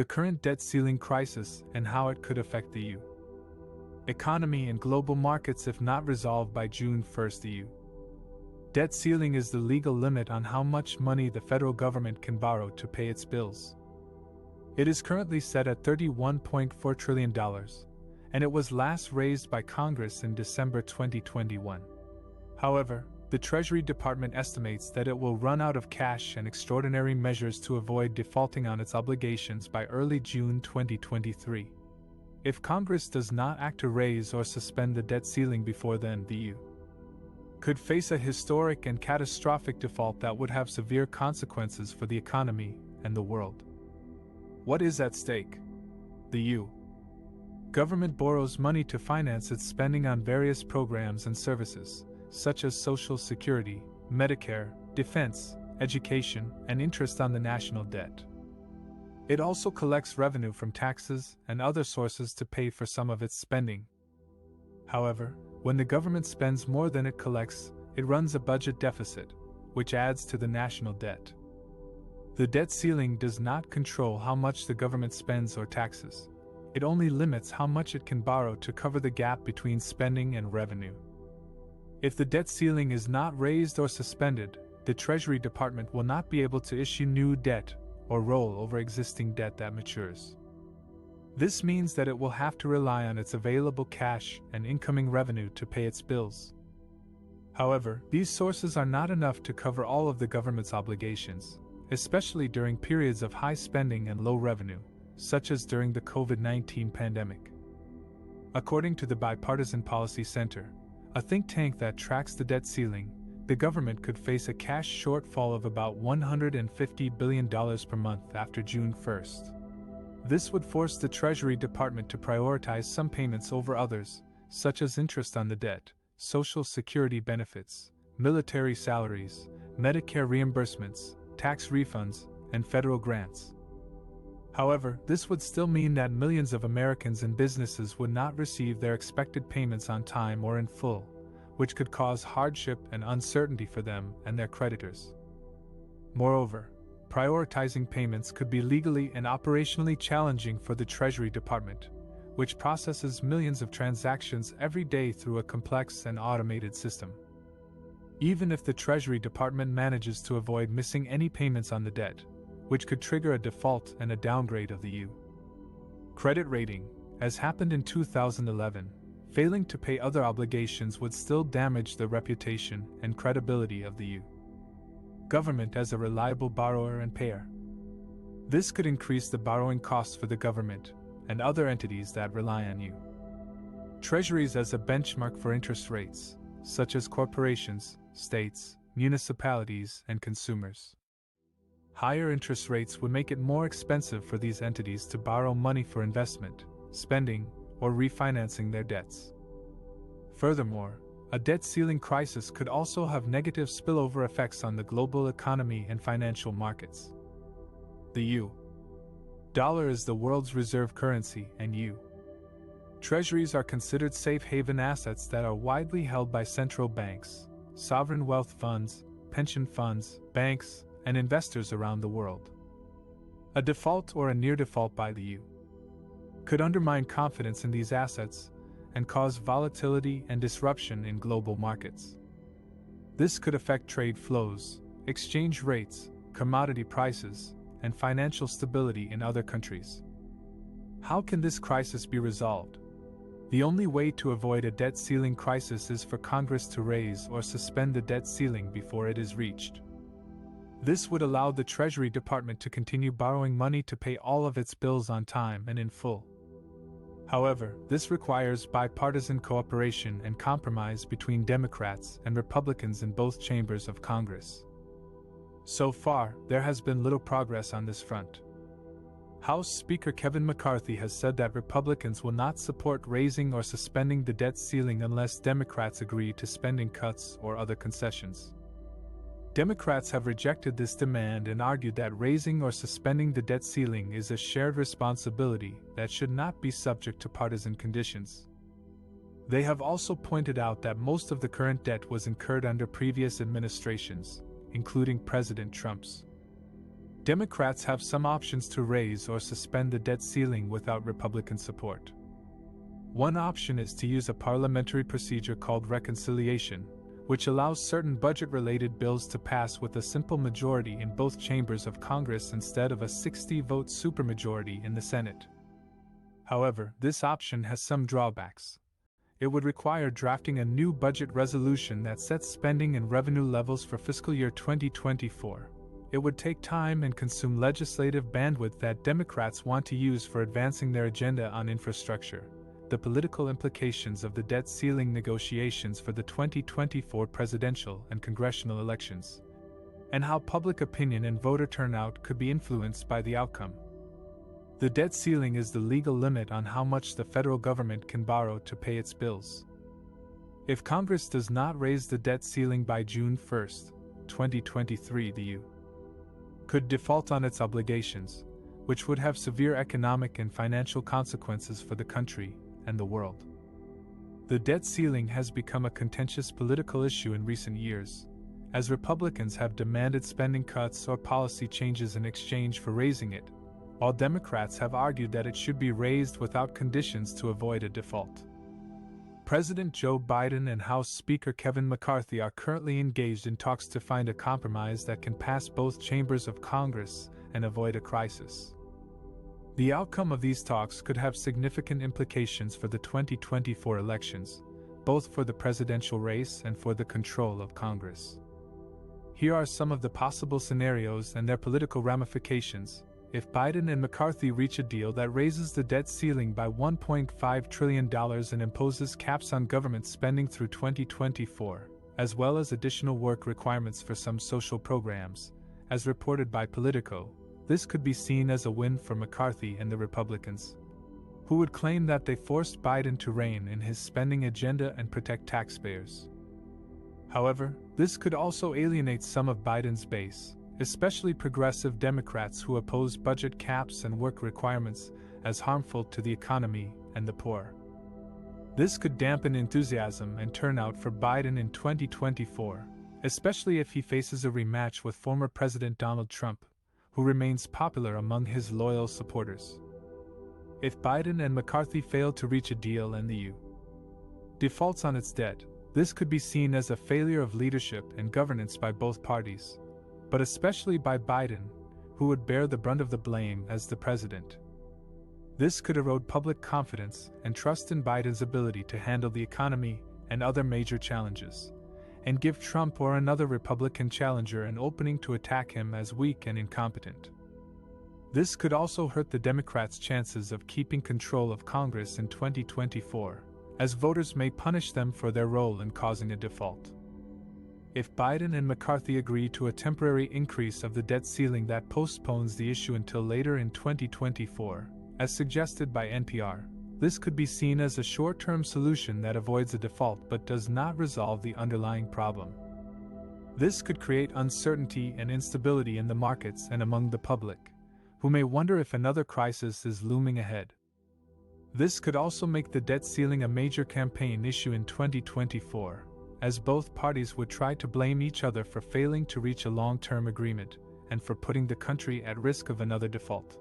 the current debt ceiling crisis and how it could affect the EU economy and global markets if not resolved by June 1st. The EU debt ceiling is the legal limit on how much money the federal government can borrow to pay its bills. It is currently set at $31.4 trillion, and it was last raised by Congress in December 2021. However, the Treasury Department estimates that it will run out of cash and extraordinary measures to avoid defaulting on its obligations by early June 2023. If Congress does not act to raise or suspend the debt ceiling before then, the EU could face a historic and catastrophic default that would have severe consequences for the economy and the world. What is at stake? The EU government borrows money to finance its spending on various programs and services, such as Social Security, Medicare, defense, education, and interest on the national debt. It also collects revenue from taxes and other sources to pay for some of its spending. However, when the government spends more than it collects, it runs a budget deficit, which adds to the national debt. The debt ceiling does not control how much the government spends or taxes. It only limits how much it can borrow to cover the gap between spending and revenue. If the debt ceiling is not raised or suspended, the Treasury Department will not be able to issue new debt or roll over existing debt that matures. This means that it will have to rely on its available cash and incoming revenue to pay its bills. However, these sources are not enough to cover all of the government's obligations, especially during periods of high spending and low revenue, such as during the COVID-19 pandemic. According to the Bipartisan Policy Center, a think tank that tracks the debt ceiling, the government could face a cash shortfall of about $150 billion per month after June 1st. This would force the Treasury Department to prioritize some payments over others, such as interest on the debt, Social Security benefits, military salaries, Medicare reimbursements, tax refunds, and federal grants. However, this would still mean that millions of Americans and businesses would not receive their expected payments on time or in full, which could cause hardship and uncertainty for them and their creditors. Moreover, prioritizing payments could be legally and operationally challenging for the Treasury Department, which processes millions of transactions every day through a complex and automated system. Even if the Treasury Department manages to avoid missing any payments on the debt, which could trigger a default and a downgrade of the EU credit rating, as happened in 2011, failing to pay other obligations would still damage the reputation and credibility of the EU government as a reliable borrower and payer. This could increase the borrowing costs for the government and other entities that rely on EU treasuries as a benchmark for interest rates, such as corporations, states, municipalities, and consumers. Higher interest rates would make it more expensive for these entities to borrow money for investment, spending, or refinancing their debts. Furthermore, a debt ceiling crisis could also have negative spillover effects on the global economy and financial markets. The EU dollar is the world's reserve currency, and EU treasuries are considered safe haven assets that are widely held by central banks, sovereign wealth funds, pension funds, banks, and investors around the world. A default or a near default by the EU could undermine confidence in these assets and cause volatility and disruption in global markets. This could affect trade flows, exchange rates, commodity prices, and financial stability in other countries. How can this crisis be resolved? The only way to avoid a debt ceiling crisis is for Congress to raise or suspend the debt ceiling before it is reached. This would allow the Treasury Department to continue borrowing money to pay all of its bills on time and in full. However, this requires bipartisan cooperation and compromise between Democrats and Republicans in both chambers of Congress. So far, there has been little progress on this front. House Speaker Kevin McCarthy has said that Republicans will not support raising or suspending the debt ceiling unless Democrats agree to spending cuts or other concessions. Democrats have rejected this demand and argued that raising or suspending the debt ceiling is a shared responsibility that should not be subject to partisan conditions. They have also pointed out that most of the current debt was incurred under previous administrations, including President Trump's. Democrats have some options to raise or suspend the debt ceiling without Republican support. One option is to use a parliamentary procedure called reconciliation, which allows certain budget-related bills to pass with a simple majority in both chambers of Congress instead of a 60-vote supermajority in the Senate. However, this option has some drawbacks. It would require drafting a new budget resolution that sets spending and revenue levels for fiscal year 2024. It would take time and consume legislative bandwidth that Democrats want to use for advancing their agenda on infrastructure, the political implications of the debt ceiling negotiations for the 2024 presidential and congressional elections, and how public opinion and voter turnout could be influenced by the outcome. The debt ceiling is the legal limit on how much the federal government can borrow to pay its bills. If Congress does not raise the debt ceiling by June 1, 2023, the U.S. could default on its obligations, which would have severe economic and financial consequences for the country and the world. The debt ceiling has become a contentious political issue in recent years, as Republicans have demanded spending cuts or policy changes in exchange for raising it, while Democrats have argued that it should be raised without conditions to avoid a default. President Joe Biden and House Speaker Kevin McCarthy are currently engaged in talks to find a compromise that can pass both chambers of Congress and avoid a crisis. The outcome of these talks could have significant implications for the 2024 elections, both for the presidential race and for the control of Congress. Here are some of the possible scenarios and their political ramifications. If Biden and McCarthy reach a deal that raises the debt ceiling by $1.5 trillion and imposes caps on government spending through 2024, as well as additional work requirements for some social programs, as reported by Politico, this could be seen as a win for McCarthy and the Republicans, who would claim that they forced Biden to rein in his spending agenda and protect taxpayers. However, this could also alienate some of Biden's base, especially progressive Democrats who oppose budget caps and work requirements as harmful to the economy and the poor. This could dampen enthusiasm and turnout for Biden in 2024, especially if he faces a rematch with former President Donald Trump, who remains popular among his loyal supporters. If Biden and McCarthy fail to reach a deal and the U.S. defaults on its debt, this could be seen as a failure of leadership and governance by both parties, but especially by Biden, who would bear the brunt of the blame as the president. This could erode public confidence and trust in Biden's ability to handle the economy and other major challenges, and give Trump or another Republican challenger an opening to attack him as weak and incompetent. This could also hurt the Democrats' chances of keeping control of Congress in 2024, as voters may punish them for their role in causing a default. If Biden and McCarthy agree to a temporary increase of the debt ceiling that postpones the issue until later in 2024, as suggested by NPR, this could be seen as a short-term solution that avoids a default but does not resolve the underlying problem. This could create uncertainty and instability in the markets and among the public, who may wonder if another crisis is looming ahead. This could also make the debt ceiling a major campaign issue in 2024, as both parties would try to blame each other for failing to reach a long-term agreement and for putting the country at risk of another default.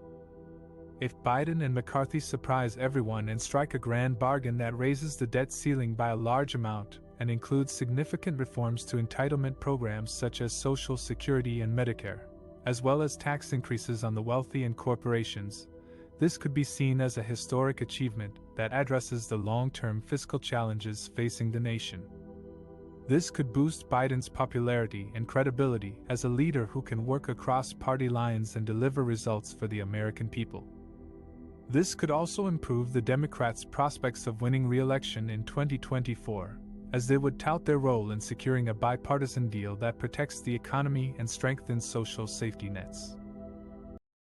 If Biden and McCarthy surprise everyone and strike a grand bargain that raises the debt ceiling by a large amount and includes significant reforms to entitlement programs such as Social Security and Medicare, as well as tax increases on the wealthy and corporations, this could be seen as a historic achievement that addresses the long-term fiscal challenges facing the nation. This could boost Biden's popularity and credibility as a leader who can work across party lines and deliver results for the American people. This could also improve the Democrats' prospects of winning re-election in 2024, as they would tout their role in securing a bipartisan deal that protects the economy and strengthens social safety nets.